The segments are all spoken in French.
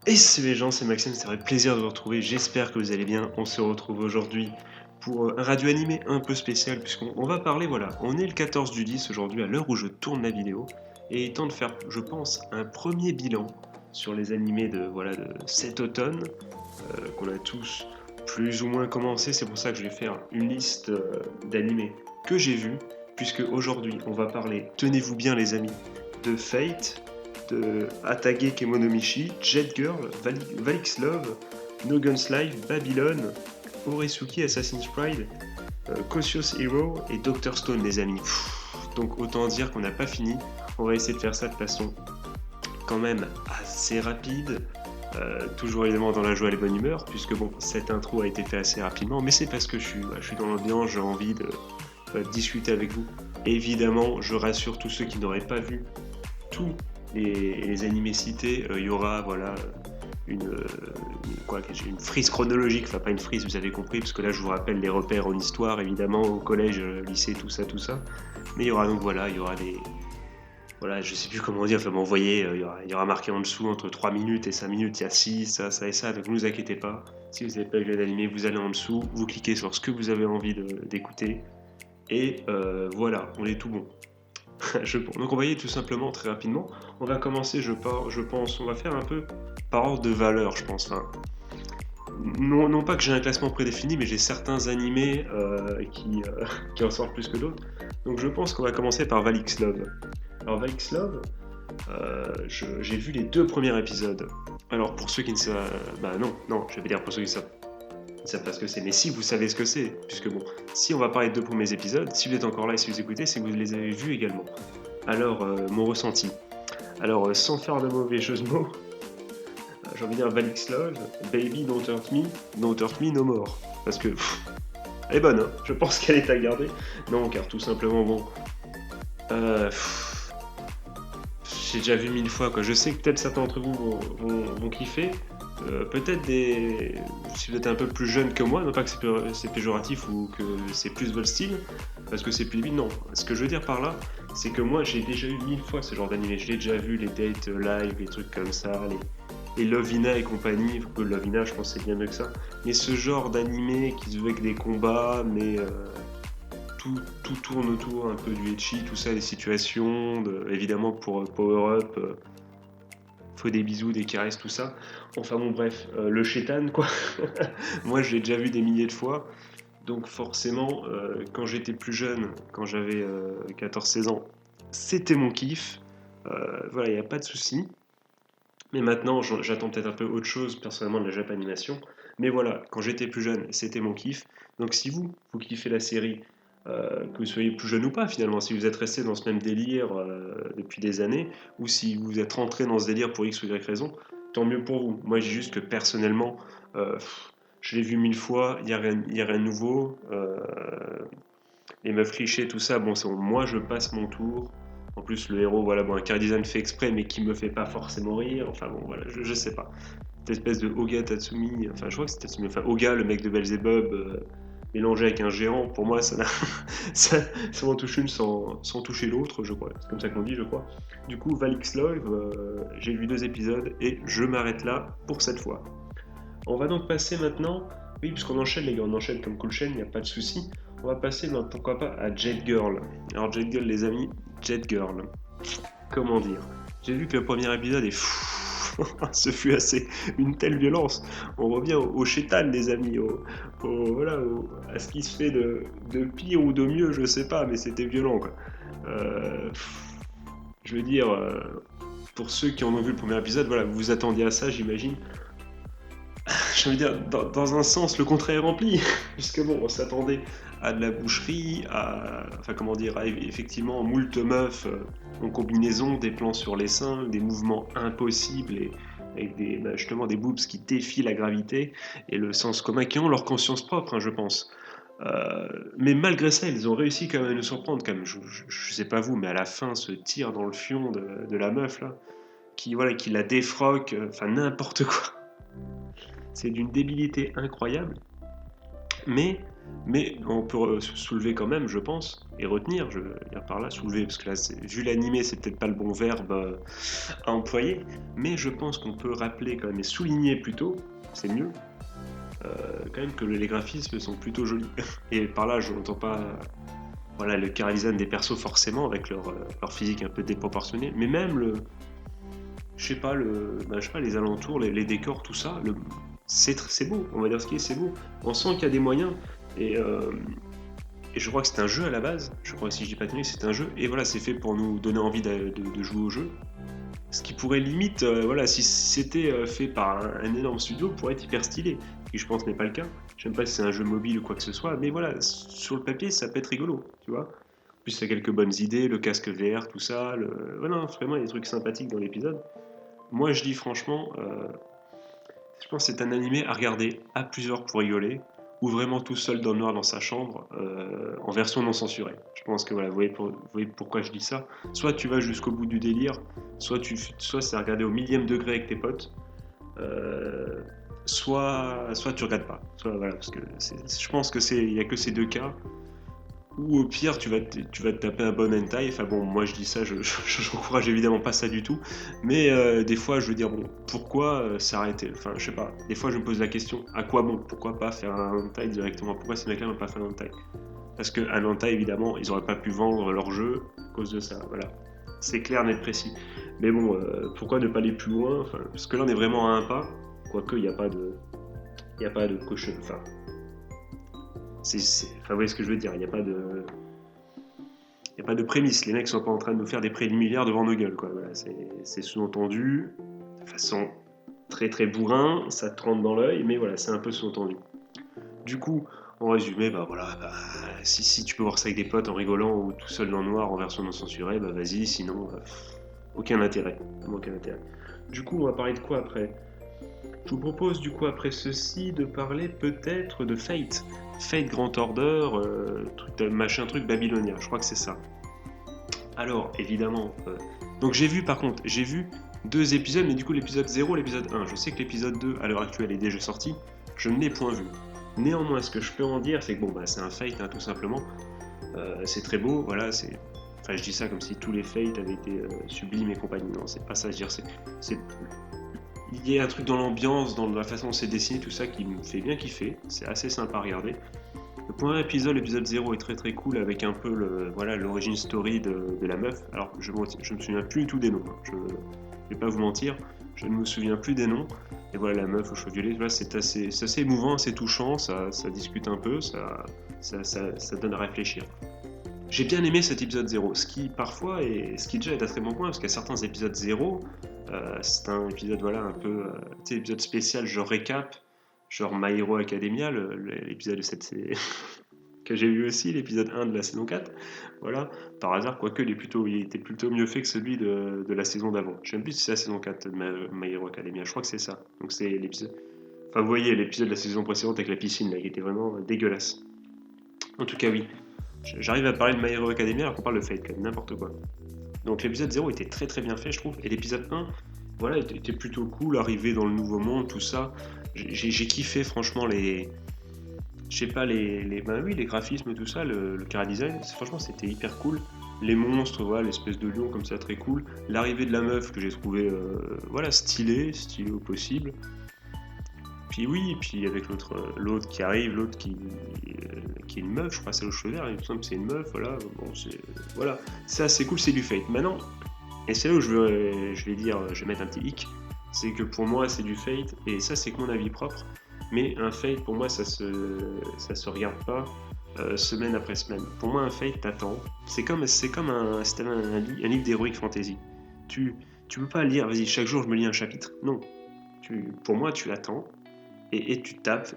Et salut les gens, c'est Maxime, c'est un vrai plaisir de vous retrouver, j'espère que vous allez bien. On se retrouve aujourd'hui pour un radio animé un peu spécial, puisqu'on va parler, voilà, on est le 14 du 10 aujourd'hui à l'heure où je tourne la vidéo, et il est temps de faire, je pense, un premier bilan sur les animés de, voilà, de cet automne, qu'on a tous plus ou moins commencé. C'est pour ça que je vais faire une liste d'animés que j'ai vus, puisque aujourd'hui on va parler, tenez-vous bien les amis, de Fate, de Atage Kemonomichi, Jet Girl, Valix Love, No Guns Life, Babylon, Oresuki Assassin's Pride, Cautious Hero et Dr Stone les amis. Donc autant dire qu'on n'a pas fini. On va essayer de faire ça de façon quand même assez rapide, toujours évidemment dans la joie et la bonne humeur, puisque bon, cette intro a été faite assez rapidement, mais c'est parce que je suis dans l'ambiance, j'ai envie de discuter avec vous. Évidemment, je rassure tous ceux qui n'auraient pas vu tous les animés cités, il y aura voilà une frise chronologique, enfin pas une frise, vous avez compris, parce que là je vous rappelle les repères en histoire, évidemment, au collège, lycée, tout ça. Mais il y aura donc voilà, il y aura des, voilà, je sais plus comment dire, enfin bon, vous voyez, il y aura marqué en dessous entre 3 minutes et 5 minutes, il y a ci, ça et ça, donc ne vous inquiétez pas. Si vous n'avez pas vu l'animé, vous allez en dessous, vous cliquez sur ce que vous avez envie d'écouter, et voilà, on est tout bon. Donc on va y aller tout simplement très rapidement. On va commencer, je pense, on va faire un peu par ordre de valeur, je pense. Enfin, non pas que j'ai un classement prédéfini, mais j'ai certains animés qui en sortent plus que d'autres. Donc je pense qu'on va commencer par Valix Love. Alors Valix Love, j'ai vu les deux premiers épisodes. Alors pour ceux qui ne savent... Bah non, je vais dire pour ceux qui ne savent pas ce que c'est. Mais si vous savez ce que c'est, puisque bon, si on va parler des deux premiers épisodes, si vous êtes encore là et si vous écoutez, c'est que vous les avez vus également. Alors, mon ressenti. Alors, sans faire de mauvais jeux de mots, j'ai envie de dire Valix Love, Baby Don't Hurt Me No More. Parce que, elle est bonne, hein, je pense qu'elle est à garder. Non, car tout simplement, bon, euh, j'ai déjà vu 1000 fois, quoi. Je sais que peut-être certains d'entre vous vont kiffer. Peut-être si vous êtes un peu plus jeune que moi, non pas que c'est péjoratif ou que c'est plus votre style, parce que c'est plus vite, non. Ce que je veux dire par là, c'est que moi j'ai déjà eu 1000 fois ce genre d'animé. Je l'ai déjà vu, les dates live, les trucs comme ça, les Lovina et compagnie. Lovina, je pense que c'est bien mieux que ça. Mais ce genre d'animé qui se veut avec des combats, mais tout tourne autour un peu du etchi, tout ça, des situations, évidemment pour Power Up, faut des bisous, des caresses, tout ça. Enfin bon, bref, le chétan, quoi. Moi, je l'ai déjà vu des milliers de fois. Donc forcément, quand j'étais plus jeune, quand j'avais 14-16 ans, c'était mon kiff. Voilà, il n'y a pas de souci. Mais maintenant, j'attends peut-être un peu autre chose, personnellement, de la Japanimation. Mais voilà, quand j'étais plus jeune, c'était mon kiff. Donc si vous kiffez la série, que vous soyez plus jeune ou pas finalement, si vous êtes resté dans ce même délire depuis des années, ou si vous êtes rentré dans ce délire pour X ou Y raison, tant mieux pour vous. Moi, j'ai juste que personnellement, euh, je l'ai vu 1000 fois, il y a rien de nouveau. Les meufs clichés, tout ça, bon, moi je passe mon tour. En plus, le héros, voilà, bon, un car design fait exprès, mais qui me fait pas forcément rire. Enfin bon, voilà, je sais pas. Cette espèce de Oga Tatsumi, enfin je crois que c'est Tatsumi, enfin Oga, le mec de Belzebub, mélangé avec un géant, pour moi, ça m'en touche une sans toucher l'autre, je crois. C'est comme ça qu'on dit, je crois. Du coup, Valix Love, j'ai vu 2 épisodes et je m'arrête là pour cette fois. On va donc passer maintenant, oui, puisqu'on enchaîne les gars, on enchaîne comme cool chaîne, il n'y a pas de souci. On va passer, pourquoi pas, à Jet Girl. Alors Jet Girl, les amis, Jet Girl. Comment dire? J'ai vu que le premier épisode est fou. Ce fut assez une telle violence. On revient au chétan, les amis, à ce qui se fait de pire ou de mieux, je sais pas, mais c'était violent, quoi. Euh, je veux dire, pour ceux qui en ont vu le premier épisode, voilà, vous vous attendiez à ça, j'imagine. J'ai envie de dire, dans un sens, le contraire est rempli, puisque bon, on s'attendait à de la boucherie, enfin comment dire, effectivement moult meufs en combinaison, des plans sur les seins, des mouvements impossibles et avec justement des boobs qui défient la gravité et le sens commun, qui ont leur conscience propre, hein, je pense. Mais malgré ça, ils ont réussi quand même à nous surprendre. Quand même. Je sais pas vous, mais à la fin, ce tir dans le fion de la meuf là, qui la défroque, enfin n'importe quoi. C'est d'une débilité incroyable. Mais Mais on peut soulever quand même, je pense, et retenir, je veux dire par là, soulever, parce que là, vu l'animé, c'est peut-être pas le bon verbe à employer, mais je pense qu'on peut rappeler quand même, et souligner plutôt, c'est mieux, quand même que les graphismes sont plutôt jolis. Et par là, je n'entends pas voilà, le chara design des persos forcément, avec leur physique un peu déproportionné, mais même je sais pas, les alentours, les décors, tout ça, c'est beau, on va dire ce qui est, c'est beau. On sent qu'il y a des moyens, et, euh, et je crois que c'est un jeu à la base, je crois que si je dis pas de conneries, c'est un jeu, et voilà, c'est fait pour nous donner envie de jouer au jeu. Ce qui pourrait limite, voilà, si c'était fait par un énorme studio, pourrait être hyper stylé. Et je pense n'est pas le cas. Je sais pas si c'est un jeu mobile ou quoi que ce soit, mais voilà, sur le papier, ça peut être rigolo, tu vois. En plus, il y a quelques bonnes idées, le casque VR, tout ça. Voilà, vraiment, il y a des trucs sympathiques dans l'épisode. Moi, je dis franchement, je pense que c'est un animé à regarder à plusieurs pour rigoler, ou vraiment tout seul dans le noir dans sa chambre, en version non censurée. Je pense que voilà, vous voyez pourquoi je dis ça. Soit tu vas jusqu'au bout du délire, soit c'est à regarder au millième degré avec tes potes, euh, soit tu regardes pas. Soit, voilà, parce que je pense que il y a que ces deux cas. Ou au pire, tu vas te taper un bon hentai. Enfin bon, moi je dis ça, j'encourage évidemment pas ça du tout. Mais des fois, je veux dire, bon, pourquoi s'arrêter? Enfin, je sais pas. Des fois, je me pose la question, à quoi bon? Pourquoi pas faire un hentai directement? Pourquoi ces mecs-là n'ont pas fait un hentai? Parce qu'un hentai, évidemment, ils auraient pas pu vendre leur jeu à cause de ça. Voilà. C'est clair, net, précis. Mais bon, pourquoi ne pas aller plus loin? Enfin, parce que là, on est vraiment à un pas. Quoique, il n'y a pas de. Il n'y a pas de coche. Enfin, enfin, vous voyez ce que je veux dire, il n'y a pas de. Il n'y a pas de prémisse, les mecs sont pas en train de nous faire des préliminaires devant nos gueules, quoi. Voilà, c'est sous-entendu, de façon très très bourrin, ça te rentre dans l'œil, mais voilà, c'est un peu sous-entendu. Du coup, en résumé, bah voilà, si tu peux voir ça avec des potes en rigolant ou tout seul dans le noir en version non censurée, bah vas-y, sinon, aucun intérêt, aucun intérêt. Du coup, on va parler de quoi après? Je vous propose du coup après ceci de parler peut-être de Fate. Fate Grand Order, machin truc babylonien, je crois que c'est ça. Alors, évidemment, donc j'ai vu deux épisodes, mais du coup l'épisode 0 et l'épisode 1. Je sais que l'épisode 2, à l'heure actuelle, est déjà sorti, je ne l'ai point vu. Néanmoins, ce que je peux en dire, c'est que bon, bah, c'est un Fate, hein, tout simplement. C'est très beau, voilà, c'est... Enfin, je dis ça comme si tous les Fates avaient été sublimes et compagnie. Non, c'est pas ça, je veux dire, c'est... Il y a un truc dans l'ambiance, dans la façon dont c'est dessiné, tout ça, qui me fait bien kiffer. C'est assez sympa à regarder. Le premier épisode, l'épisode 0, est très très cool avec un peu voilà, l'origine story de la meuf. Alors, je me souviens plus du tout des noms. Hein. Je vais pas vous mentir, je ne me souviens plus des noms. Et voilà, la meuf aux cheveux violets, voilà, c'est assez émouvant, assez touchant, ça discute un peu, ça donne à réfléchir. J'ai bien aimé cet épisode 0, ce qui parfois ce qui déjà est un très bon point, parce qu'il y a certains épisodes 0, c'est un épisode voilà, un peu, tu sais, épisode spécial, genre récap, genre My Hero Academia, l'épisode de cette que j'ai vu aussi, l'épisode 1 de la saison 4. Voilà, par hasard, quoique il était plutôt mieux fait que celui de la saison d'avant. Je ne sais même plus si c'est la saison 4 de My Hero Academia, je crois que c'est ça. Donc c'est l'épisode. Enfin, vous voyez l'épisode de la saison précédente avec la piscine, là, qui était vraiment dégueulasse. En tout cas, oui. J'arrive à parler de My Hero Academia alors qu'on parle de Fate, quand même, n'importe quoi. Donc l'épisode 0 était très très bien fait, je trouve. Et l'épisode 1, voilà, était plutôt cool, arrivé dans le nouveau monde, tout ça. J'ai kiffé, franchement, je sais pas, ben oui, les graphismes, tout ça, le chara design, franchement, c'était hyper cool. Les monstres, voilà, l'espèce de lion comme ça, très cool. L'arrivée de la meuf que j'ai trouvé, voilà, stylé au possible. Puis oui, puis avec l'autre qui arrive, qui est une meuf, je crois, c'est au cheveu vert, il me semble que c'est une meuf, voilà. Bon, voilà, ça c'est cool, c'est du Fate. Maintenant, et c'est là où je vais dire, je vais mettre un petit hic, c'est que pour moi c'est du Fate, et ça c'est que mon avis propre. Mais un Fate, pour moi, ça se regarde pas semaine après semaine. Pour moi, un Fate, t'attends. C'est comme si t'avais un livre d'Heroic Fantasy. Tu peux pas lire, vas-y, chaque jour je me lis un chapitre. Non. Pour moi, tu attends et tu tapes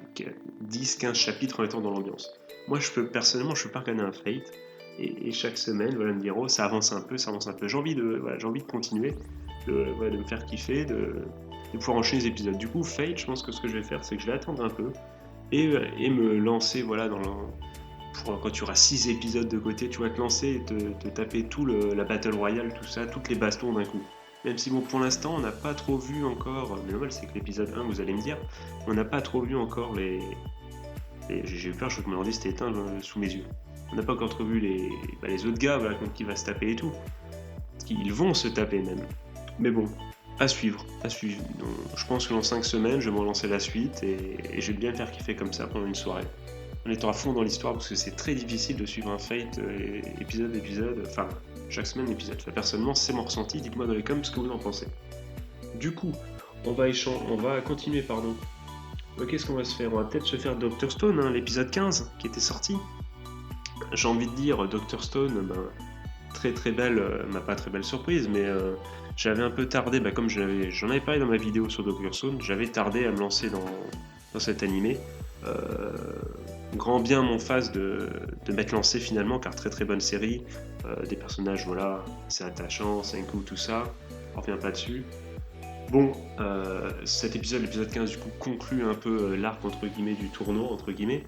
10-15 chapitres en étant dans l'ambiance. Moi, personnellement, je peux pas regarder un Fate et chaque semaine, voilà, me dire, oh, ça avance un peu. J'ai envie de continuer, de me faire kiffer, de pouvoir enchaîner les épisodes. Du coup, Fate, je pense que ce que je vais faire, c'est que je vais attendre un peu et me lancer, voilà, quand tu auras 6 épisodes de côté, tu vas te lancer et te taper la Battle Royale, tout ça, toutes les bastons d'un coup. Même si, bon, pour l'instant, on n'a pas trop vu encore, mais normal, c'est que l'épisode 1, vous allez me dire, on n'a pas trop vu encore Et j'ai eu peur, je me demandais si c'était éteint sous mes yeux. On n'a pas encore vu les autres gars, voilà, contre qui va se taper et tout. Ils vont se taper même. Mais bon, à suivre, à suivre. Donc, je pense que dans 5 semaines, je vais me relancer la suite et je vais bien me faire kiffer comme ça pendant une soirée. En étant à fond dans l'histoire, parce que c'est très difficile de suivre un Fate épisode, enfin, chaque semaine épisode. Enfin, personnellement, c'est mon ressenti. Dites-moi dans les comments ce que vous en pensez. Du coup, on va continuer, pardon. Qu'est-ce qu'on va se faire? On va peut-être se faire Dr. Stone, hein, l'épisode 15 qui était sorti. J'ai envie de dire, Dr. Stone, très très belle, pas très belle surprise, mais j'avais un peu tardé, comme j'en avais parlé dans ma vidéo sur Dr. Stone, j'avais tardé à me lancer dans cet animé. Grand bien m'en fasse de m'être lancé finalement, car très très bonne série, des personnages, voilà, c'est attachant, Senku, tout ça, on revient pas dessus. Bon, cet épisode, l'épisode 15 du coup, conclut un peu l'arc entre guillemets du tournoi, entre guillemets.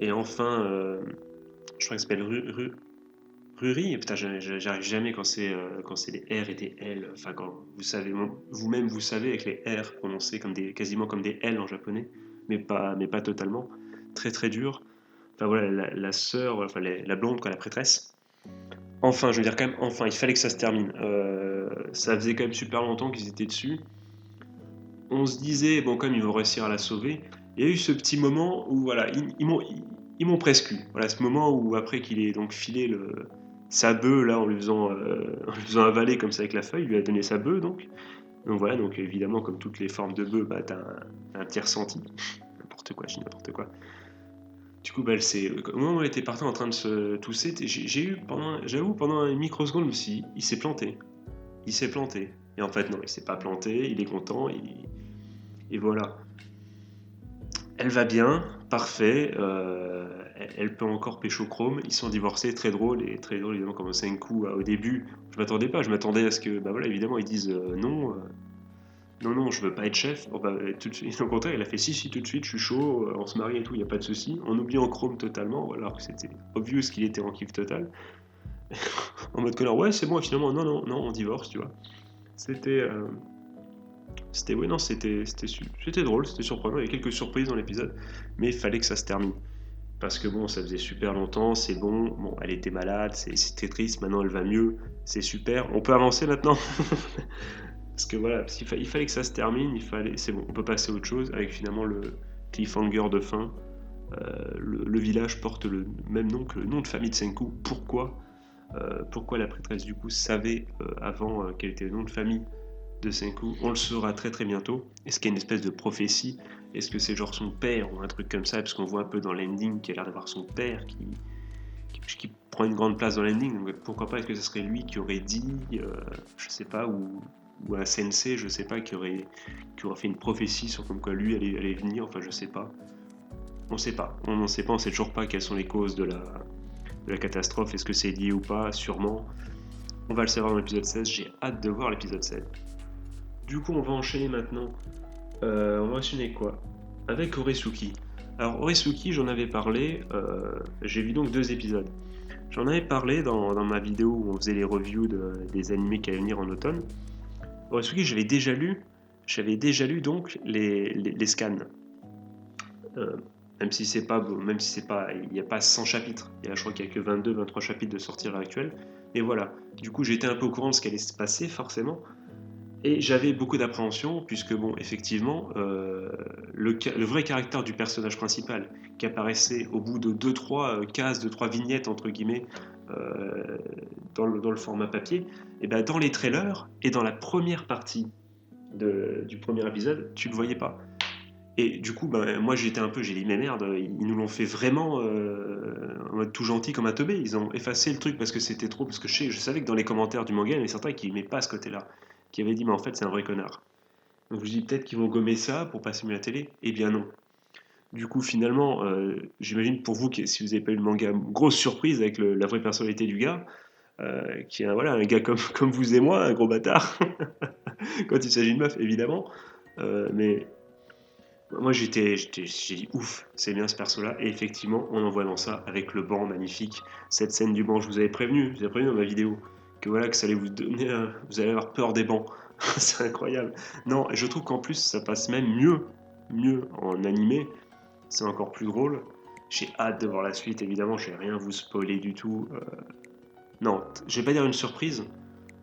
Et enfin, je crois que ça s'appelle Ruri, putain, j'arrive jamais quand c'est les R et des L. Enfin, quand vous savez, vous-même vous savez avec les R prononcés quasiment comme des L en japonais, mais pas totalement. Très très dur. Enfin voilà, la sœur, enfin la blonde, quoi, la prêtresse. Enfin, je veux dire quand même, enfin, il fallait que ça se termine. Ça faisait quand même super longtemps qu'ils étaient dessus. On se disait, bon, comme ils vont réussir à la sauver. Il y a eu ce petit moment où, voilà, ils m'ont presque eu. Voilà, ce moment où, après qu'il ait donc filé sa bœuf, là, en lui faisant avaler comme ça avec la feuille, il lui a donné sa bœuf, donc. Donc voilà, donc évidemment, comme toutes les formes de bœuf, t'as un petit ressenti. N'importe quoi, je dis n'importe quoi. Du coup, au moment où elle était partie en train de se tousser, j'avoue, pendant une microseconde, aussi, il s'est planté. Il s'est planté. Et en fait, non, il s'est pas planté, il est content, et voilà. Elle va bien, parfait. Elle peut encore pécho Chrome. Ils sont divorcés, très drôle évidemment comme Senku au début. Je m'attendais pas, je m'attendais à ce que, voilà, évidemment ils disent non, non, je veux pas être chef. Bon, tout de suite, au contraire, il a fait si, tout de suite, je suis chaud, on se marie et tout, il y a pas de souci. En oubliant Chrome totalement, alors que c'était obvious qu'il était en kiff total. En mode connard, ouais, c'est bon, finalement, non, on divorce, tu vois. C'était. Ouais, non, c'était drôle, c'était surprenant, il y a quelques surprises dans l'épisode, mais il fallait que ça se termine. Parce que bon, ça faisait super longtemps, c'est bon, elle était malade, c'était triste, maintenant elle va mieux, c'est super, on peut avancer maintenant. Parce que voilà, il fallait que ça se termine, c'est bon, on peut passer à autre chose, avec finalement le cliffhanger de fin. Le village porte le même nom que le nom de famille de Senku. Pourquoi la prêtresse du coup savait avant quel était le nom de famille de Senku? On le saura très très bientôt. Est-ce qu'il y a une espèce de prophétie? Est-ce que c'est genre son père ou un truc comme ça? Parce qu'on voit un peu dans l'ending qu'il a l'air d'avoir son père qui prend une grande place dans l'ending. Donc pourquoi pas? Est-ce que ce serait lui qui aurait dit, je sais pas, ou un sensei, je sais pas, qui aurait fait une prophétie sur comme quoi lui allait venir? Enfin, je sais pas. On sait pas. On n'en sait pas. On sait toujours pas quelles sont les causes de la catastrophe. Est-ce que c'est lié ou pas? Sûrement. On va le savoir dans l'épisode 16. J'ai hâte de voir l'épisode 16. Du coup, on va enchaîner maintenant. On va enchaîner quoi? Avec Oresuki. Alors, Oresuki, j'en avais parlé. J'ai vu donc 2 épisodes. J'en avais parlé dans ma vidéo où on faisait les reviews des animés qui allaient venir en automne. Oresuki, j'avais déjà lu donc les scans. Même si c'est pas, il n'y a pas 100 chapitres. Je crois qu'il n'y a que 22, 23 chapitres de sortie à l'heure actuelle. Et voilà. Du coup, j'étais un peu au courant de ce qui allait se passer, forcément. Et j'avais beaucoup d'appréhension, puisque, bon, effectivement, le vrai caractère du personnage principal, qui apparaissait au bout de 2-3 cases, 2-3 vignettes, entre guillemets, dans le format papier, et ben dans les trailers et dans la première partie du premier épisode, tu le voyais pas. Et du coup, moi j'ai dit, mais merde, ils nous l'ont fait vraiment en mode tout gentil comme un teubé. Ils ont effacé le truc parce que c'était trop. Parce que je savais que dans les commentaires du manga, il y en avait certains qui n'aimaient pas ce côté-là. Qui avaient dit, mais en fait, c'est un vrai connard. Donc je dis, peut-être qu'ils vont gommer ça pour passer mieux à la télé. Eh bien non. Du coup, finalement, j'imagine pour vous, si vous n'avez pas eu le manga, grosse surprise avec la vraie personnalité du gars, qui est un gars comme vous et moi, un gros bâtard, quand il s'agit de meuf, évidemment. Mais moi, j'ai dit ouf, c'est bien ce perso-là. Et effectivement, on en voit dans ça avec le banc magnifique. Cette scène du banc, je vous avais prévenu dans ma vidéo que voilà que ça allait vous allez avoir peur des bancs. C'est incroyable. Non, et je trouve qu'en plus ça passe même mieux en animé c'est encore plus drôle. J'ai hâte de voir la suite, évidemment, je vais rien vous spoiler du tout. Non, je vais pas dire une surprise,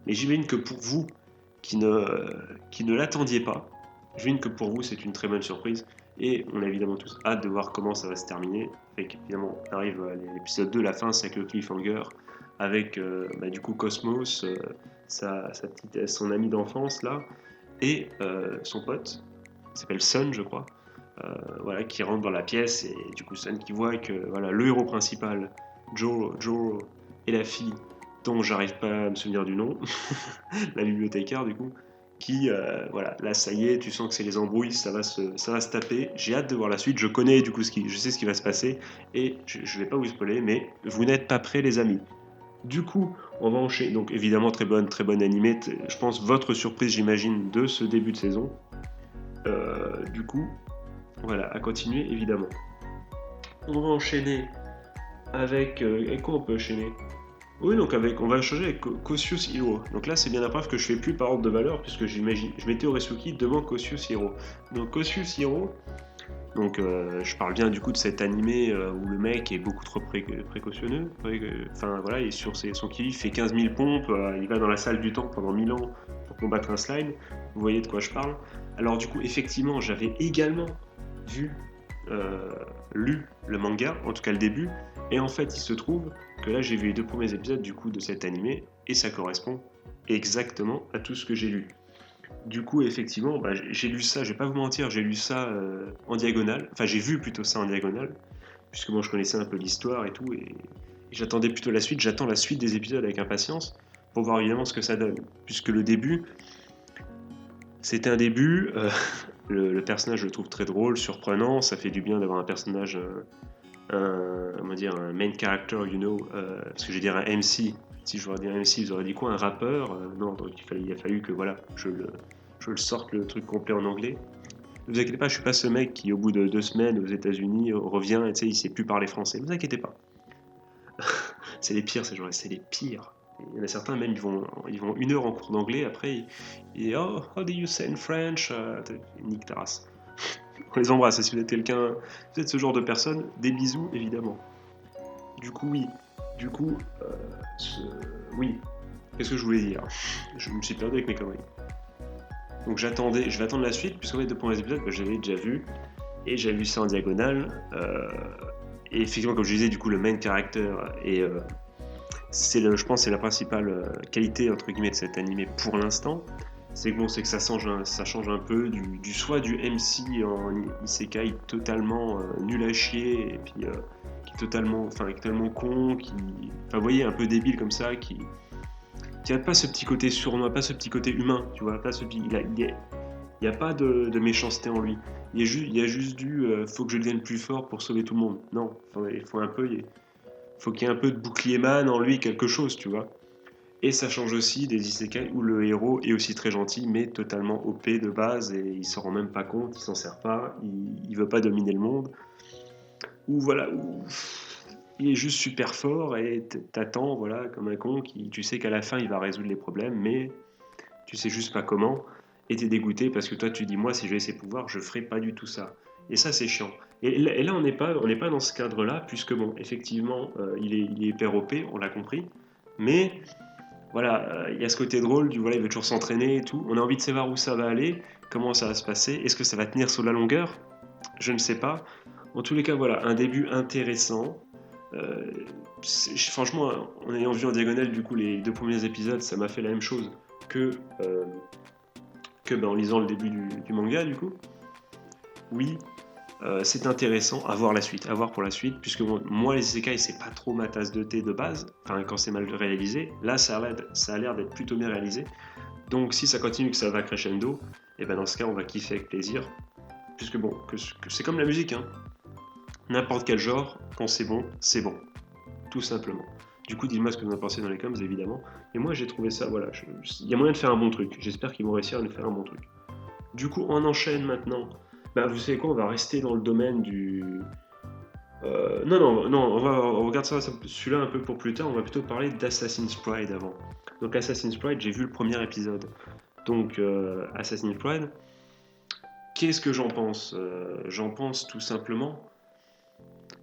mais j'imagine que pour vous qui ne l'attendiez pas, j'imagine que pour vous c'est une très bonne surprise. Et on a évidemment tous hâte de voir comment ça va se terminer. Avec évidemment, on arrive à l'épisode 2, la fin, c'est avec le cliffhanger, avec du coup Cosmos, son ami d'enfance là, et son pote, qui s'appelle Sun, je crois, voilà, qui rentre dans la pièce, et du coup Sun qui voit que voilà, le héros principal, Joe et la fille, dont j'arrive pas à me souvenir du nom, la bibliothécaire du coup, qui, voilà, là ça y est, tu sens que c'est les embrouilles, ça va se taper. J'ai hâte de voir la suite, je connais du coup je sais ce qui va se passer, et je vais pas vous spoiler, mais vous n'êtes pas prêts les amis. Du coup, on va enchaîner. Donc évidemment très bonne animée. Je pense votre surprise, j'imagine, de ce début de saison. Du coup, voilà, à continuer évidemment. On va enchaîner avec. Et quoi on peut enchaîner? Oui, donc on va changer avec Cautious Hero. Donc là, c'est bien la preuve que je fais plus par ordre de valeur, puisque j'imagine, je mettais Oresuki devant Cautious Hero. Donc Cautious Hero, donc je parle bien du coup de cet animé où le mec est beaucoup trop précautionneux. Enfin voilà, il est sur son ki, il fait 15 000 pompes, il va dans la salle du temps pendant 1000 ans pour combattre un slime. Vous voyez de quoi je parle. Alors du coup, effectivement, j'avais également vu, lu le manga, en tout cas le début, et en fait il se trouve que là j'ai vu les 2 premiers épisodes du coup de cet animé, et ça correspond exactement à tout ce que j'ai lu. Du coup, effectivement, j'ai lu ça, je vais pas vous mentir, j'ai lu ça en diagonale, enfin j'ai vu plutôt ça en diagonale, puisque moi je connaissais un peu l'histoire et tout, et j'attendais plutôt la suite, j'attends la suite des épisodes avec impatience, pour voir évidemment ce que ça donne, puisque le début, c'était un début, le personnage je le trouve très drôle, surprenant, ça fait du bien d'avoir un personnage, on va dire un main character, parce que je vais dire un MC, si je voudrais dire MC, vous aurez dit quoi, un rappeur? Non, donc il a fallu que voilà, je le sorte le truc complet en anglais. Ne vous inquiétez pas, je suis pas ce mec qui, au bout de 2 semaines aux États-Unis, revient et il sait plus parler français. Ne vous inquiétez pas. C'est les pires ces gens-là, c'est les pires. Il y en a certains même, ils vont 1 heure en cours d'anglais, après ils oh, how do you say in French? Nique ta race. On les embrasse, et si vous êtes quelqu'un, vous êtes ce genre de personne, des bisous évidemment. Du coup, oui. Du coup, oui. Qu'est-ce que je voulais dire? Je me suis perdu avec mes conneries. Donc je vais attendre la suite, puisqu'en fait, 2 premiers épisodes, j'avais déjà vu, et j'avais vu ça en diagonale. Et effectivement, comme je disais, du coup, le main character, et je pense que c'est la principale qualité, entre guillemets, de cet animé pour l'instant. C'est que bon, c'est que ça change un peu soit du MC en isekai totalement nul à chier, et puis qui est totalement con, enfin, vous voyez, un peu débile comme ça, qui a pas ce petit côté sournois, pas ce petit côté humain, tu vois, pas ce petit, il y a pas de méchanceté en lui. Il y a juste faut que je devienne plus fort pour sauver tout le monde. Non, il faut qu'il y ait un peu de bouclier man en lui, quelque chose, tu vois. Et ça change aussi des isekai où le héros est aussi très gentil, mais totalement OP de base, et il s'en rend même pas compte, il s'en sert pas, il veut pas dominer le monde. Ou voilà, il est juste super fort, et t'attends, voilà, comme un con, tu sais qu'à la fin il va résoudre les problèmes, mais tu sais juste pas comment, et t'es dégoûté parce que toi tu dis, moi si j'avais ses pouvoirs, je ferais pas du tout ça. Et ça c'est chiant. Et là on n'est pas dans ce cadre-là, puisque bon, effectivement, il est hyper OP, on l'a compris, mais voilà, il y a ce côté drôle du voilà, il veut toujours s'entraîner et tout. On a envie de savoir où ça va aller, comment ça va se passer, est-ce que ça va tenir sur la longueur? Je ne sais pas. En tous les cas, voilà, un début intéressant. Franchement, en ayant vu en diagonale du coup les 2 premiers épisodes, ça m'a fait la même chose que en lisant le début du manga du coup. Oui, c'est intéressant à voir à voir pour la suite, puisque bon, moi les isekai c'est pas trop ma tasse de thé de base, enfin quand c'est mal réalisé. Là ça a l'air d'être plutôt bien réalisé. Donc si ça continue, que ça va crescendo, et ben dans ce cas on va kiffer avec plaisir, puisque bon, que c'est comme la musique, hein. N'importe quel genre, quand c'est bon, tout simplement. Du coup, dites-moi ce que vous en pensez dans les coms, évidemment. Et moi, j'ai trouvé ça, voilà, il y a moyen de faire un bon truc. J'espère qu'ils vont réussir à nous faire un bon truc. Du coup, on enchaîne maintenant. Vous savez quoi, on va rester dans le domaine du... non, on regarde ça, celui-là un peu pour plus tard. On va plutôt parler d'Assassin's Pride avant. Donc, Assassin's Pride, j'ai vu le premier épisode. Donc, Assassin's Pride, qu'est-ce que j'en pense? J'en pense tout simplement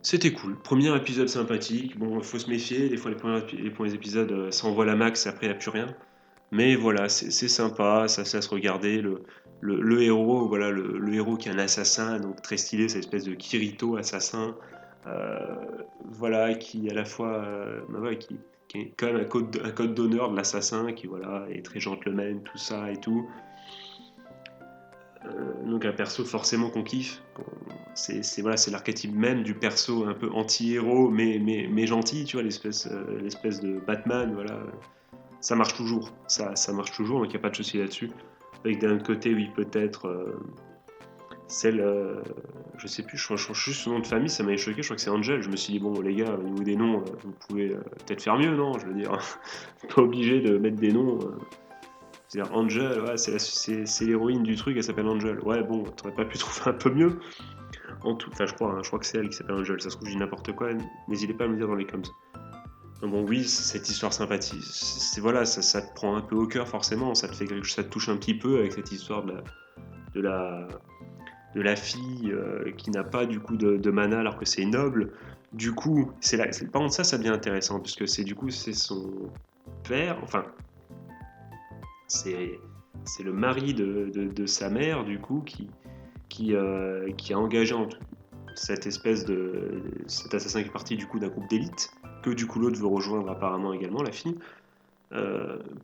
C'était cool. Premier épisode sympathique. Bon, faut se méfier. Des fois, les premiers épisodes, ça envoie la max. Après, il n'y a plus rien. Mais voilà, c'est sympa. Ça se regarder. Le héros, voilà, le héros qui est un assassin, donc très stylé, cette espèce de Kirito assassin. euh, voilà, qui à la fois, bah ouais, qui est quand même un code d'honneur de l'assassin, qui voilà, est très gentleman, tout ça et tout. Donc un perso forcément qu'on kiffe. Voilà, c'est l'archétype même du perso un peu anti-héros mais gentil, tu vois, l'espèce de Batman, voilà. Ça marche toujours, ça marche toujours, donc il n'y a pas de souci là-dessus. Avec d'un autre côté, oui, peut-être celle, je sais plus, je crois juste son nom de famille, ça m'avait choqué, je crois que c'est Angel. Je me suis dit, bon, les gars, au niveau des noms, vous pouvez peut-être faire mieux, non? Je veux dire, pas obligé de mettre des noms. C'est-à-dire Angel, ouais, c'est l'héroïne du truc, elle s'appelle Angel. Ouais, bon, t'aurais pas pu trouver un peu mieux. Enfin, je crois que c'est elle qui s'appelle Angel. Ça se trouve, je dis n'importe quoi. N'hésitez pas à me dire dans les comments. Donc bon, oui, cette histoire sympathique, voilà, ça te prend un peu au cœur forcément. Ça te touche un petit peu avec cette histoire de la, de la fille qui n'a pas du coup de mana alors que c'est noble. Du coup, par contre ça devient intéressant puisque c'est son père, enfin c'est le mari de sa mère, du coup, qui a engagé cet assassin qui est parti du coup d'un groupe d'élite, que du coup l'autre veut rejoindre apparemment également, la fille,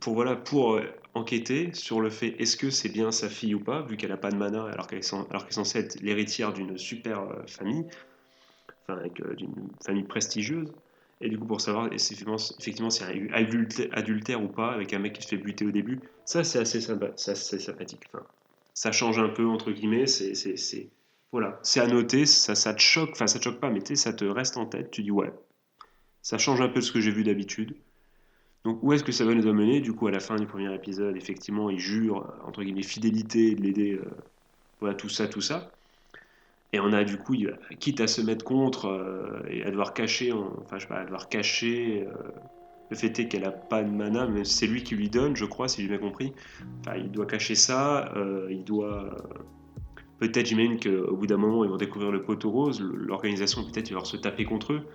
pour enquêter sur le fait est-ce que c'est bien sa fille ou pas, vu qu'elle n'a pas de mana alors qu'elle est censée être l'héritière d'une super famille, enfin d'une famille prestigieuse. Et du coup, pour savoir effectivement s'il y a eu adultère ou pas avec un mec qui se fait buter au début, ça c'est assez sympa, ça c'est sympathique. Enfin, ça change un peu entre guillemets, voilà, c'est à noter, ça te choque, enfin ça te choque pas, mais tu sais, ça te reste en tête. Tu dis ouais, ça change un peu de ce que j'ai vu d'habitude. Donc où est-ce que ça va nous amener? Du coup, à la fin du premier épisode, effectivement, il jure entre guillemets fidélité de l'aider, voilà tout ça, tout ça. Et on a du coup, quitte à se mettre contre et à devoir cacher, enfin je sais pas, à devoir cacher le fait est qu'elle a pas de mana, mais c'est lui qui lui donne, je crois, si j'ai bien compris. Enfin, il doit cacher ça, il doit. Peut-être, j'imagine qu'au bout d'un moment, ils vont découvrir le poteau rose, l'organisation, peut-être, il va se taper contre eux.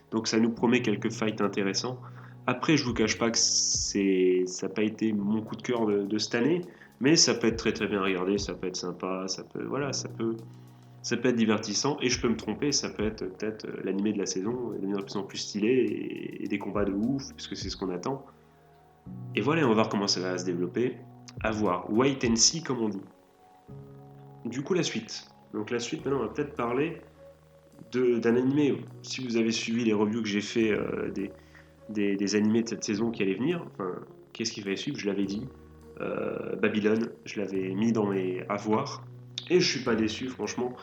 Donc ça nous promet quelques fights intéressants. Après, je vous cache pas que ça n'a pas été mon coup de cœur de cette année, mais ça peut être très très bien regardé, ça peut être sympa, ça peut être divertissant et je peux me tromper, ça peut être peut-être l'animé de la saison, devenir de plus en plus stylé et des combats de ouf, puisque c'est ce qu'on attend. Et voilà, on va voir comment ça va se développer. À voir, wait and see comme on dit. Du coup, la suite. Donc la suite, maintenant, on va peut-être parler d'un animé. Si vous avez suivi les reviews que j'ai fait des animés de cette saison qui allaient venir, enfin, qu'est-ce qu'il fallait suivre? Je l'avais dit. Babylone, je l'avais mis dans mes avoirs. Et je suis pas déçu, franchement.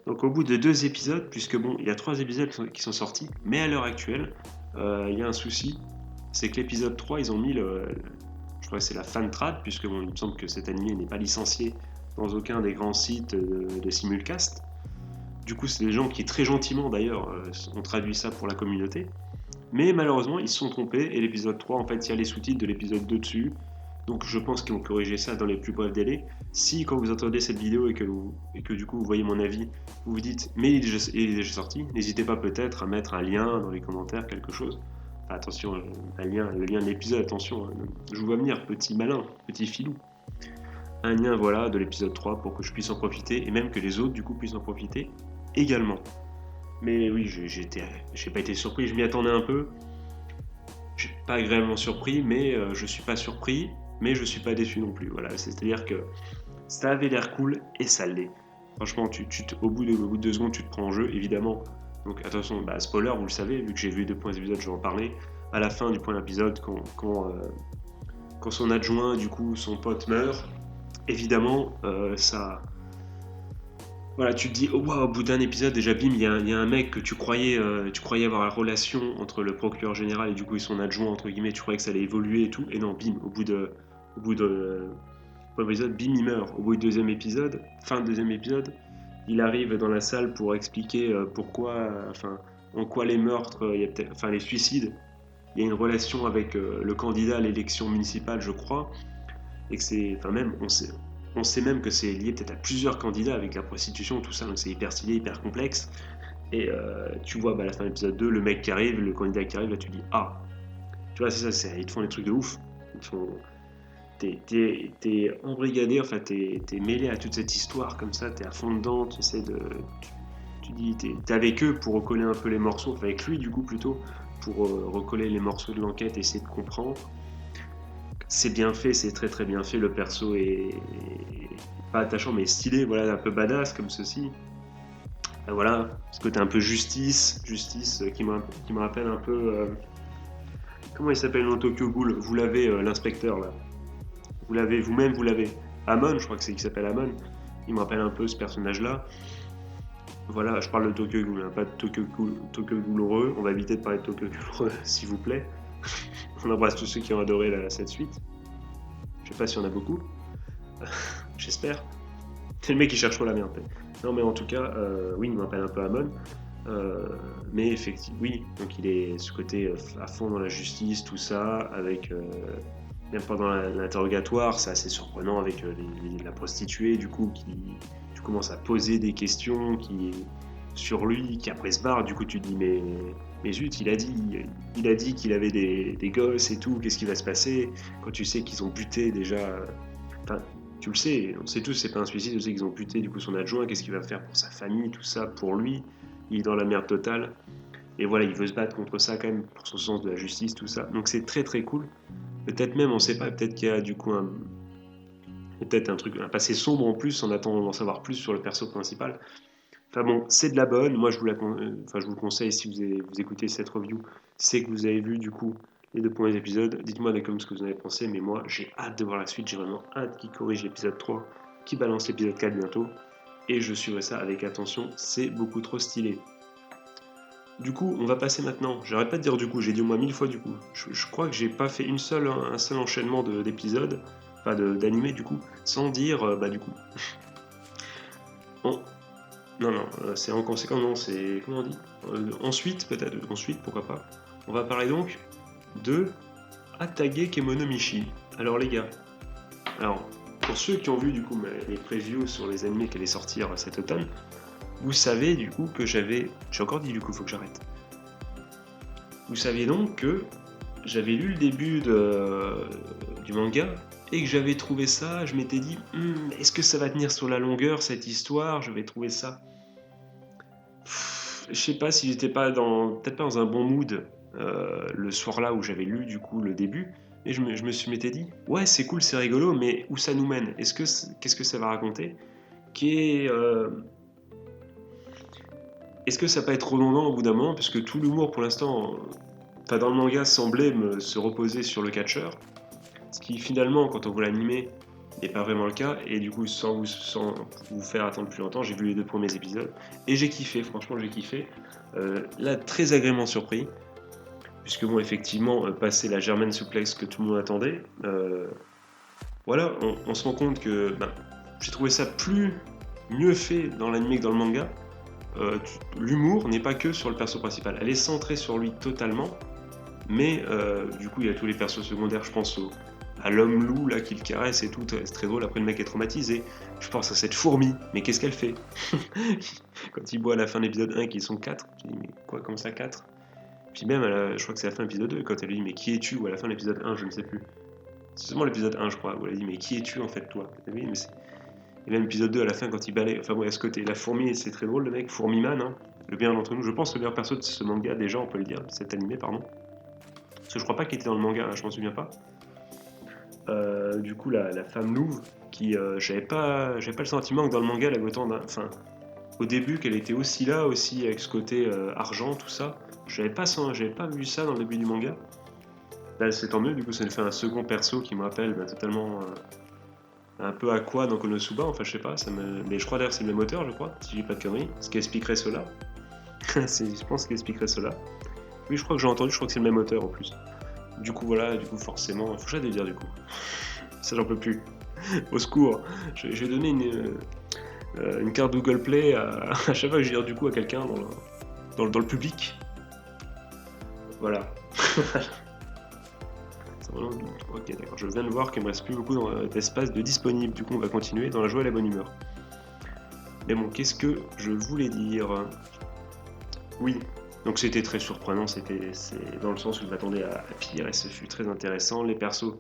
Donc au bout de 2 épisodes, puisque bon, il y a 3 épisodes qui sont sortis, mais à l'heure actuelle, il y a un souci, c'est que l'épisode 3, ils ont mis je crois que c'est la fan trad, puisque bon, il me semble que cet animé n'est pas licencié dans aucun des grands sites de simulcast. Du coup, c'est des gens qui très gentiment d'ailleurs ont traduit ça pour la communauté. Mais malheureusement, ils se sont trompés et l'épisode 3, en fait, il y a les sous-titres de l'épisode 2 dessus. Donc je pense qu'ils vont corriger ça dans les plus brefs délais. Si quand vous entendez cette vidéo et que du coup vous voyez mon avis, vous vous dites mais il est déjà sorti, n'hésitez pas peut-être à mettre un lien dans les commentaires, quelque chose. Enfin, attention, le lien de l'épisode, attention, hein, je vous vois venir, petit malin, petit filou. Un lien voilà de l'épisode 3 pour que je puisse en profiter et même que les autres du coup puissent en profiter également. Mais oui, j'ai pas été surpris, je m'y attendais un peu. Je suis pas agréablement surpris, mais je suis pas surpris, mais je suis pas déçu non plus. Voilà, c'est-à-dire que ça avait l'air cool et ça l'est. Franchement, au bout de 2 secondes, tu te prends en jeu, évidemment. Donc attention, bah, spoiler, vous le savez, vu que j'ai vu 2 points d'épisode, je vais en parler. À la fin du point d'épisode, quand son adjoint, du coup, son pote meurt, évidemment, ça, voilà, tu te dis, oh, wow, au bout d'un épisode, déjà, bim, il y a un mec que tu croyais avoir la relation entre le procureur général et du coup et son adjoint, entre guillemets, tu croyais que ça allait évoluer et tout, et non, bim, au bout de premier épisode, bim, il meurt. Au bout du deuxième épisode, fin de deuxième épisode, il arrive dans la salle pour expliquer pourquoi, enfin, en quoi les meurtres, enfin, les suicides, il y a une relation avec le candidat à l'élection municipale, je crois, et que c'est, enfin, même, on sait même que c'est lié peut-être à plusieurs candidats avec la prostitution, tout ça, donc c'est hyper stylé, hyper complexe. Et tu vois, à la fin de l'épisode 2, le mec qui arrive, le candidat qui arrive, là tu dis ah, tu vois, c'est ça, ils te font des trucs de ouf. Ils te font... T'es embrigadé, enfin t'es mêlé à toute cette histoire comme ça, t'es à fond dedans, tu essaies de. Tu dis, t'es avec eux pour recoller un peu les morceaux, enfin avec lui du coup plutôt, pour recoller les morceaux de l'enquête, essayer de comprendre. C'est bien fait, c'est très très bien fait, le perso est pas attachant mais stylé, voilà, un peu badass comme ceci. Voilà, ce côté un peu justice qui me rappelle un peu. Comment il s'appelle dans Tokyo Ghoul? Vous l'avez, l'inspecteur là. Vous l'avez, vous-même, vous l'avez. Amon, je crois que c'est qui s'appelle Amon. Il me rappelle un peu ce personnage-là. Voilà, je parle de Tokyo Ghoul, hein, pas de Tokyo Ghoul heureux. On va éviter de parler de Tokyo Ghoul heureux, s'il vous plaît. On embrasse tous ceux qui ont adoré cette suite. Je sais pas s'il y en a beaucoup. J'espère. C'est le mec qui cherche trop la merde. Non, mais en tout cas, oui, il me rappelle un peu Amon. Mais effectivement, oui, donc il est ce côté à fond dans la justice, tout ça, avec même pendant l'interrogatoire, c'est assez surprenant avec la prostituée, du coup, qui tu commences à poser des questions sur lui, qui après se barre, du coup tu te dis mais zut, il a dit qu'il avait des gosses et tout, qu'est-ce qui va se passer quand tu sais qu'ils ont buté déjà, enfin tu le sais, on sait tous c'est pas un suicide, on sait qu'ils ont buté du coup son adjoint, qu'est-ce qu'il va faire pour sa famille, tout ça, pour lui, il est dans la merde totale, et voilà, il veut se battre contre ça quand même, pour son sens de la justice, tout ça, donc c'est très très cool. Peut-être même, on sait pas, peut-être qu'il y a du coup peut-être un passé sombre en plus, en attendant d'en savoir plus sur le perso principal. Enfin bon, c'est de la bonne, moi je vous le conseille si vous écoutez cette review, c'est que vous avez vu du coup les 2 premiers épisodes, dites-moi dans les commentaires ce que vous en avez pensé, mais moi j'ai hâte de voir la suite, j'ai vraiment hâte qu'ils corrigent l'épisode 3, qu'ils balancent l'épisode 4 bientôt, et je suivrai ça avec attention, c'est beaucoup trop stylé. Du coup, on va passer maintenant. J'arrête pas de dire du coup, j'ai dit au moins 1000 fois du coup. Je crois que j'ai pas fait un seul enchaînement d'épisodes, enfin d'animés du coup, sans dire bah du coup. En- Non, non, c'est en conséquence, non, c'est. Comment on dit Ensuite, peut-être, ensuite, pourquoi pas. On va parler donc de Atage Kemonomichi. Alors les gars, alors, pour ceux qui ont vu du coup les previews sur les animés qui allaient sortir cet automne, vous savez du coup que j'avais. J'ai encore dit du coup, faut que j'arrête. Vous saviez donc que j'avais lu le début du manga et que j'avais trouvé ça, je m'étais dit, est-ce que ça va tenir sur la longueur cette histoire? Je vais trouver ça. Je sais pas si j'étais pas peut-être pas dans un bon mood le soir-là où j'avais lu du coup le début, et je m'étais dit, ouais c'est cool, c'est rigolo, mais où ça nous mène? Qu'est-ce que ça va raconter? Est-ce que ça va pas être redondant au bout d'un moment, puisque tout l'humour pour l'instant, dans le manga semblait se reposer sur le catcheur, ce qui finalement, quand on voit l'animé, n'est pas vraiment le cas, et du coup, sans vous faire attendre plus longtemps, j'ai vu les 2 premiers épisodes, et j'ai kiffé, franchement j'ai kiffé. Là, très agréablement surpris, puisque bon, effectivement, passer la German suplex que tout le monde attendait, voilà, on se rend compte que j'ai trouvé ça mieux fait dans l'animé que dans le manga. L'humour n'est pas que sur le perso principal, elle est centrée sur lui totalement, mais du coup il y a tous les persos secondaires, je pense à l'homme loup là qui le caresse et tout, c'est très drôle, après le mec est traumatisé, je pense à cette fourmi, mais qu'est-ce qu'elle fait? Quand il boit à la fin de l'épisode 1 qu'ils sont 4, je dis mais quoi, comment ça 4? Puis même, je crois que c'est à la fin de l'épisode 2, quand elle lui dit mais qui es-tu, ou à la fin de l'épisode 1, je ne sais plus. C'est seulement l'épisode 1 je crois, où elle dit mais qui es-tu en fait toi? Oui, mais et même l'épisode 2 à la fin quand il balaye, enfin bon, à ce côté, la fourmi, c'est très drôle le mec, Fourmiman, hein, le bien d'entre nous, je pense le meilleur perso de ce manga, déjà on peut le dire, cet animé, pardon. Parce que je crois pas qu'il était dans le manga, hein, je m'en souviens pas. Du coup, la femme louve, qui j'avais pas le sentiment que dans le manga, elle avait autant enfin, au début, qu'elle était aussi là, aussi avec ce côté argent, tout ça. J'avais pas vu ça dans le début du manga. Là, c'est tant mieux, du coup, ça nous fait un second perso qui me rappelle totalement un peu Aqua dans Konosuba, enfin, je sais pas, mais je crois d'ailleurs c'est le même auteur, je crois, si j'ai pas de conneries, ce qui expliquerait cela. Je pense qu'il expliquerait cela. Oui, je crois que j'ai entendu, je crois que c'est le même auteur en plus. Du coup, voilà, du coup, forcément, faut que j'aille dire du coup. Ça, j'en peux plus. Au secours. Je vais donner une carte Google Play à chaque fois que je vais dire du coup à quelqu'un dans le public. Voilà. Ok, d'accord. Je viens de voir qu'il me reste plus beaucoup d'espace de disponible. Du coup, on va continuer dans la joie et la bonne humeur. Mais bon, qu'est-ce que je voulais dire? Oui, donc c'était très surprenant, c'est dans le sens où je m'attendais à pire et ce fut très intéressant. Les persos,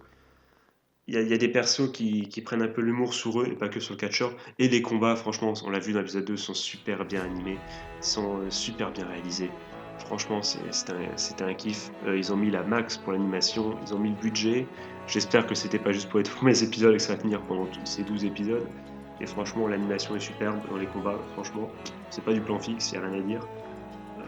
il y a des persos qui prennent un peu l'humour sur eux et pas que sur le catcheur. Et les combats, franchement, on l'a vu dans l'épisode 2, sont super bien animés, sont super bien réalisés. Franchement, c'était un kiff. Ils ont mis la max pour l'animation, ils ont mis le budget. J'espère que c'était pas juste pour les premiers épisodes et que ça va tenir pendant tous ces 12 épisodes. Et franchement, l'animation est superbe dans les combats. Franchement, c'est pas du plan fixe, il n'y a rien à dire. Euh,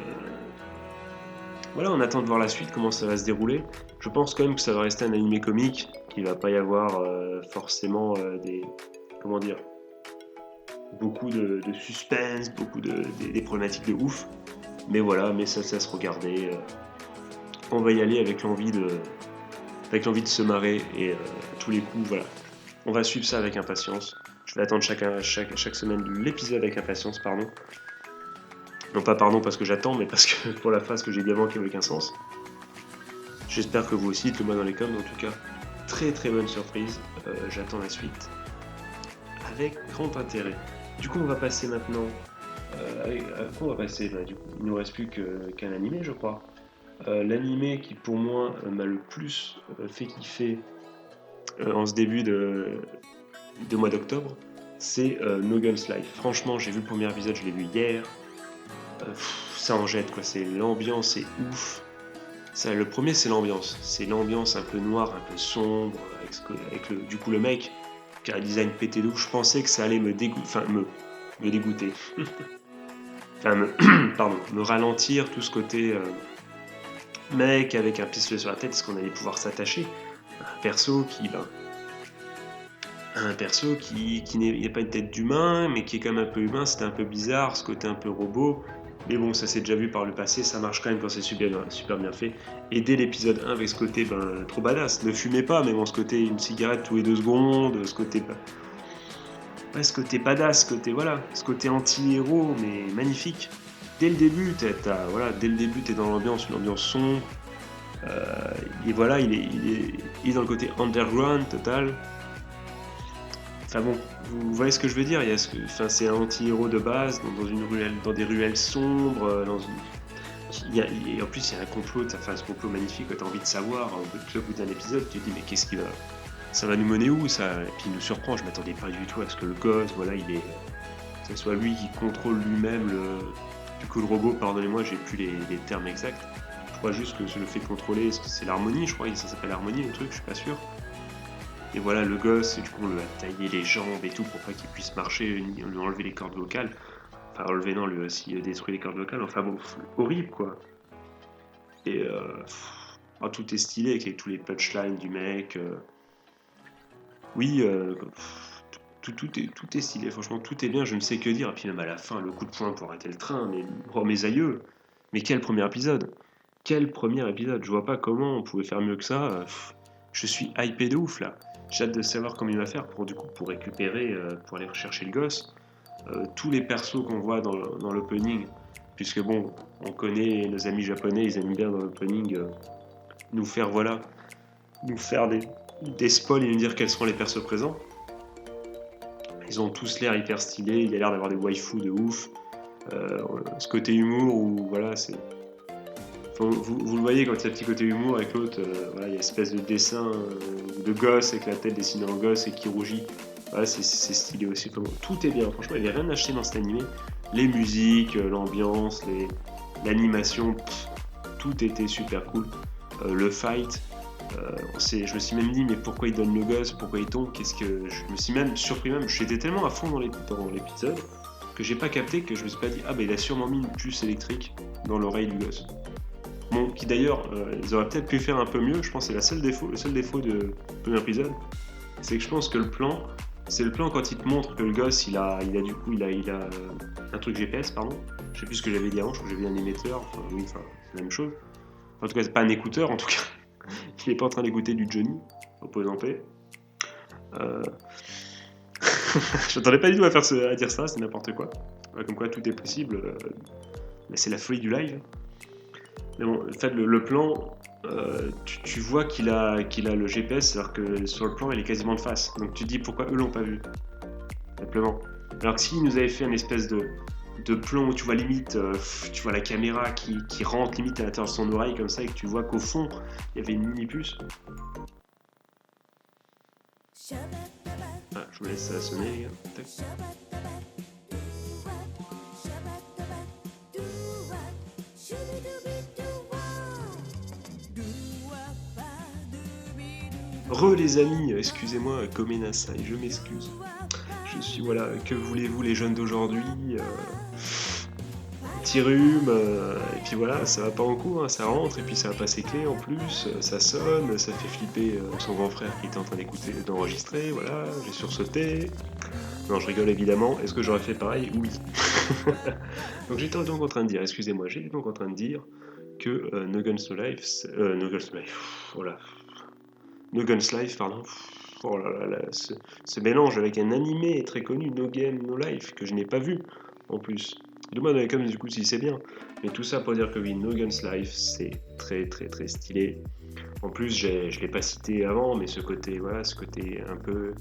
voilà, on attend de voir la suite, comment ça va se dérouler. Je pense quand même que ça va rester un animé comique, qu'il va pas y avoir forcément comment dire, beaucoup de suspense, des problématiques de ouf. Mais voilà, mais ça se regarder. On va y aller avec l'envie de se marrer et à tous les coups, voilà. On va suivre ça avec impatience. Je vais attendre chaque semaine l'épisode avec impatience, pardon. Non pas pardon parce que j'attends, mais parce que pour la phrase que j'ai dit avant qui n'a aucun sens. J'espère que vous aussi, dites-le moi dans les coms, en tout cas, très très bonne surprise, j'attends la suite avec grand intérêt. Du coup on va passer maintenant, quoi on va passer du coup, il ne nous reste plus qu'un animé je crois. L'animé qui pour moi m'a le plus fait kiffer en ce début de mois d'octobre, c'est No Guns Life. Franchement j'ai vu le premier épisode, je l'ai vu hier, ça en jette quoi, c'est l'ambiance est ouf. Ça, le premier, c'est l'ambiance un peu noire, un peu sombre, avec du coup le mec qui a un design pété d'ouf. Je pensais que ça allait me dégoûter, me dégoûter, pardon, me ralentir tout ce côté mec avec un pistolet sur la tête, est-ce qu'on allait pouvoir s'attacher à un perso qui n'est pas une tête d'humain, mais qui est quand même un peu humain. C'était un peu bizarre, ce côté un peu robot. Mais bon, ça s'est déjà vu par le passé, ça marche quand même quand c'est super bien fait. Et dès l'épisode 1, avec ce côté trop badass, ne fumez pas, mais bon, ce côté une cigarette tous les 2 secondes, ce côté ce côté badass, ce côté anti-héros, mais magnifique. Dès le début, t'es dans l'ambiance, une ambiance sombre. Et voilà, il est dans le côté underground total. Enfin bon, vous voyez ce que je veux dire, c'est un anti-héros de base, dans des ruelles sombres, et en plus il y a un complot, ce complot magnifique, tu as envie de savoir, au bout d'un épisode, tu te dis mais ça va nous mener où ça? Et puis il nous surprend, je m'attendais pas du tout à ce que le gosse, voilà, que ce soit lui qui contrôle lui-même du coup le robot, pardonnez-moi, j'ai plus les termes exacts. Je crois juste que le fait de contrôler, c'est l'harmonie, je crois que ça s'appelle harmonie le truc, je suis pas sûr. Et voilà, le gosse, et du coup, on lui a taillé les jambes et tout pour pas qu'il puisse marcher, on lui a enlevé les cordes vocales. Enfin, enlevé, non, lui aussi détruit les cordes vocales. Enfin bon, horrible quoi. Et tout est stylé avec tous les punchlines du mec. Oui, tout est stylé, franchement, tout est bien, je ne sais que dire. Et puis même à la fin, le coup de poing pour arrêter le train, mais oh mes aïeux. Mais quel premier épisode! Quel premier épisode! Je vois pas comment on pouvait faire mieux que ça. Je suis hypé de ouf là. J'ai hâte de savoir comment il va faire pour récupérer, pour aller rechercher le gosse. Tous les persos qu'on voit dans l'opening, puisque bon, on connaît nos amis japonais, ils aiment bien dans l'opening nous faire des spoils et nous dire quels seront les persos présents. Ils ont tous l'air hyper stylés, il y a l'air d'avoir des waifus de ouf. Ce côté humour où voilà, vous le voyez quand il y a un petit côté humour avec l'autre, il y a une espèce de dessin de gosse avec la tête dessinée en gosse et qui rougit. Voilà, c'est stylé aussi. Tout est bien, franchement, il n'y avait rien acheté dans cet animé. Les musiques, l'ambiance, l'animation, tout était super cool. Le fight, je me suis même dit, mais pourquoi il donne le gosse, pourquoi il tombe, je me suis même surpris, j'étais tellement à fond dans l'épisode que j'ai pas capté, que je me suis pas dit, ah bah il a sûrement mis une puce électrique dans l'oreille du gosse. Bon, qui d'ailleurs, ils auraient peut-être pu faire un peu mieux. Je pense que c'est le seul défaut de premier épisode, c'est que je pense que c'est le plan quand il te montre que le gosse, il a un truc GPS, pardon. Je sais plus ce que j'avais dit avant, je crois que j'avais dit un émetteur. C'est la même chose. En tout cas, c'est pas un écouteur, en tout cas. Il est pas en train d'écouter du Johnny, repose en paix. Je m'attendais pas du tout à dire ça, c'est n'importe quoi. Comme quoi, tout est possible. Mais c'est la folie du live. Mais bon, en fait, le plan, tu vois qu'il a le GPS, alors que sur le plan, il est quasiment de face. Donc tu te dis pourquoi eux l'ont pas vu, simplement. Alors que s'ils nous avaient fait une espèce de plans où tu vois limite, tu vois la caméra qui rentre limite à l'intérieur de son oreille comme ça et que tu vois qu'au fond il y avait une mini puce. Ah, je vous laisse ça sonner les gars. Tac. Les amis, excusez-moi, Komenasai, je m'excuse. Je suis, voilà, que voulez-vous les jeunes d'aujourd'hui, petit rhume, et puis voilà, ça va pas en cours, hein, ça rentre, et puis ça va pas ses clés en plus, ça sonne, ça fait flipper son grand frère qui était en train d'écouter, d'enregistrer, voilà, j'ai sursauté. Non, je rigole évidemment, est-ce que j'aurais fait pareil? Oui. Donc j'étais donc en train de dire, excusez-moi, j'étais donc en train de dire que No Guns No Life, No Guns No Life, voilà, No Guns Life, pardon. Oh là là, ce mélange avec un animé très connu, No Game No Life, que je n'ai pas vu en plus. Demande avec comme du coup si c'est bien. Mais tout ça pour dire que oui, No Guns Life, c'est très très très stylé. En plus, je l'ai pas cité avant, mais ce côté, voilà, ce côté un peu.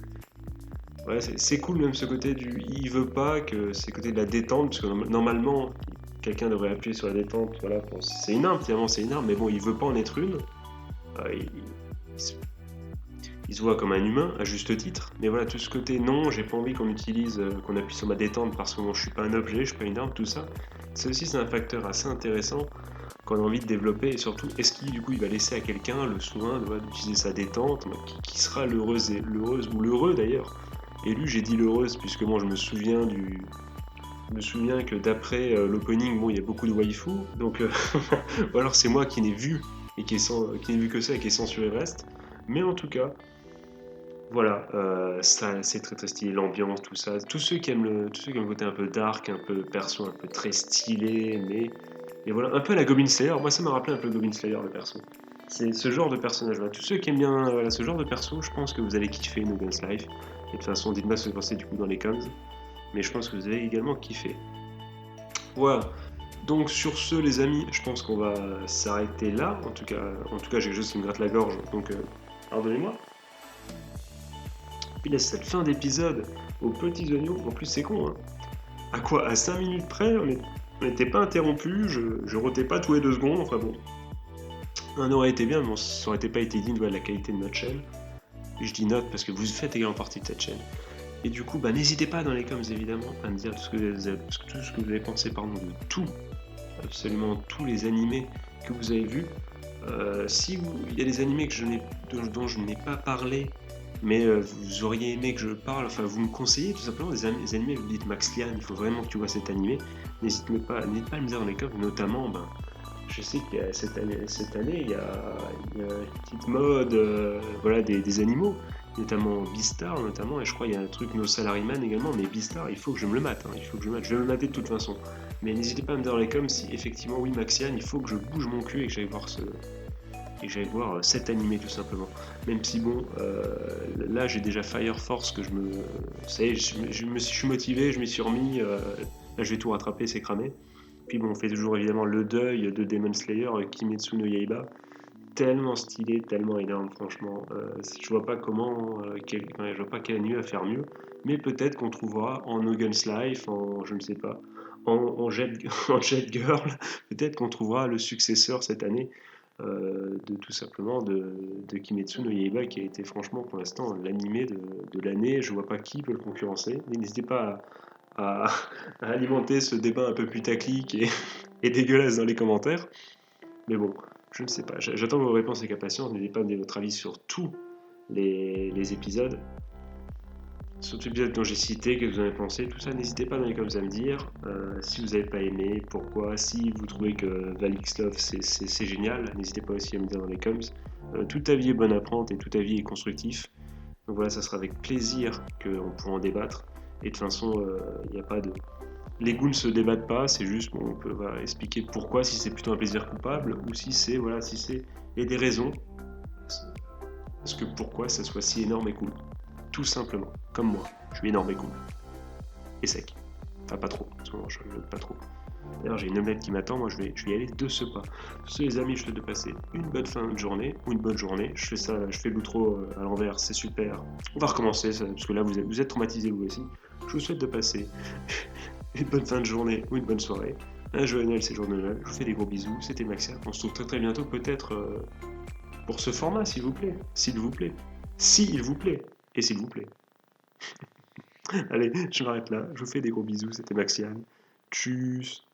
Ouais, c'est cool même ce côté du. Il veut pas que c'est côté de la détente, parce que normalement, quelqu'un devrait appuyer sur la détente, voilà, c'est une arme, finalement c'est une arme, mais bon, il veut pas en être une. Il se voit comme un humain, à juste titre. Mais voilà, tout ce côté non, j'ai pas envie qu'on utilise, qu'on appuie sur ma détente parce que bon, je suis pas un objet, je suis pas une arme, tout ça. Ça aussi, c'est un facteur assez intéressant qu'on a envie de développer. Et surtout, est-ce qu'il du coup il va laisser à quelqu'un le soin d'utiliser sa détente, qui sera l'heureuse ou l'heureux d'ailleurs. Élu, j'ai dit l'heureuse puisque moi je me souviens que d'après l'opening, bon, il y a beaucoup de waifu, donc ou alors c'est moi qui n'ai vu et qui n'ai vu que ça et qui est censuré le reste. Mais en tout cas, voilà, ça c'est très très stylé, l'ambiance, tout ça. Tous ceux qui aiment le côté un peu dark, un peu perso, un peu très stylé, mais voilà, un peu à la Goblin Slayer. Moi, ça m'a rappelé un peu Goblin Slayer le perso. C'est ce genre de personnage-là. Tous ceux qui aiment bien voilà, ce genre de perso, je pense que vous allez kiffer No Guns Life. Et de toute façon, dites-moi ce que vous pensez du coup dans les coms. Mais je pense que vous allez également kiffer. Voilà. Donc sur ce, les amis, je pense qu'on va s'arrêter là. En tout cas, j'ai juste qui me gratte la gorge, donc pardonnez-moi. Puis là, cette fin d'épisode aux petits oignons, en plus c'est con, hein. À quoi? À 5 minutes près, on n'était pas interrompu, je rotais pas tous les 2 secondes, enfin bon. Un aurait été bien, mais ça aurait pas été digne de la qualité de notre chaîne. Et je dis notre parce que vous faites également partie de cette chaîne. Et du coup, bah, n'hésitez pas dans les coms évidemment à me dire tout ce que vous avez pensé de tout, absolument tous les animés que vous avez vus. Il y a des animés dont je n'ai pas parlé, mais vous auriez aimé que je parle, enfin vous me conseillez tout simplement des animés, vous dites Max Lian, il faut vraiment que tu vois cet animé, n'hésitez pas à me dire dans les coms, notamment, je sais qu'il y a cette année il y a une petite mode voilà, des animaux, notamment Beastar, et je crois qu'il y a un truc No Salaryman également, mais Beastar, il faut que je me le mate, je vais me le mater de toute façon. Mais n'hésitez pas à me dire dans les coms si effectivement, oui, Maxian, il faut que je bouge mon cul et que j'aille voir cet animé tout simplement. Même si bon, là j'ai déjà Fire Force que ça y est, je suis motivé, je m'y suis remis, là je vais tout rattraper, c'est cramé. Puis bon, on fait toujours évidemment le deuil de Demon Slayer, Kimetsu no Yaiba. Tellement stylé, tellement énorme, franchement. Je vois pas je vois pas quel anime à faire mieux. Mais peut-être qu'on trouvera en No Guns Life, je ne sais pas, en Jet, en Jet Girl, peut-être qu'on trouvera le successeur cette année de tout simplement de Kimetsu no Yaiba qui a été franchement pour l'instant l'animé de l'année. Je vois pas qui peut le concurrencer. N'hésitez pas à alimenter ce débat un peu putaclic et dégueulasse dans les commentaires. Mais bon, je ne sais pas. J'attends vos réponses avec impatience. N'hésitez pas à me donner votre avis sur tous les épisodes. Sur tous les épisodes dont j'ai cité, que vous en avez pensé, tout ça, n'hésitez pas dans les commentaires à me dire si vous n'avez pas aimé, pourquoi, si vous trouvez que Valix Love c'est génial, n'hésitez pas aussi à me dire dans les commentaires. Tout avis est bon à prendre et tout avis est constructif. Donc voilà, ça sera avec plaisir qu'on pourra en débattre. Et de toute façon, il n'y a pas de. Les goûts ne se débattent pas, c'est juste, on peut expliquer pourquoi, si c'est plutôt un plaisir coupable, ou si c'est, il y a des raisons, parce que pourquoi ça soit si énorme et cool. Tout simplement, comme moi, je suis énorme et cool. Et sec. Enfin, pas trop, en ce moment, je ne pas trop. D'ailleurs, j'ai une omelette qui m'attend, moi je vais y aller de ce pas. Sur ce, les amis, je te souhaite de passer une bonne fin de journée, ou une bonne journée. Je fais l'outro à l'envers, c'est super. On va recommencer, parce que là, vous êtes traumatisés vous aussi. Je vous souhaite de passer une bonne fin de journée ou une bonne soirée. Un joyeux Noël, c'est jour de Noël. Je vous fais des gros bisous. C'était Maxia. On se retrouve très très bientôt, peut-être pour ce format, s'il vous plaît. S'il vous plaît. S'il vous plaît. Et s'il vous plaît. Allez, je m'arrête là. Je vous fais des gros bisous. C'était Maxiane. Tchuss.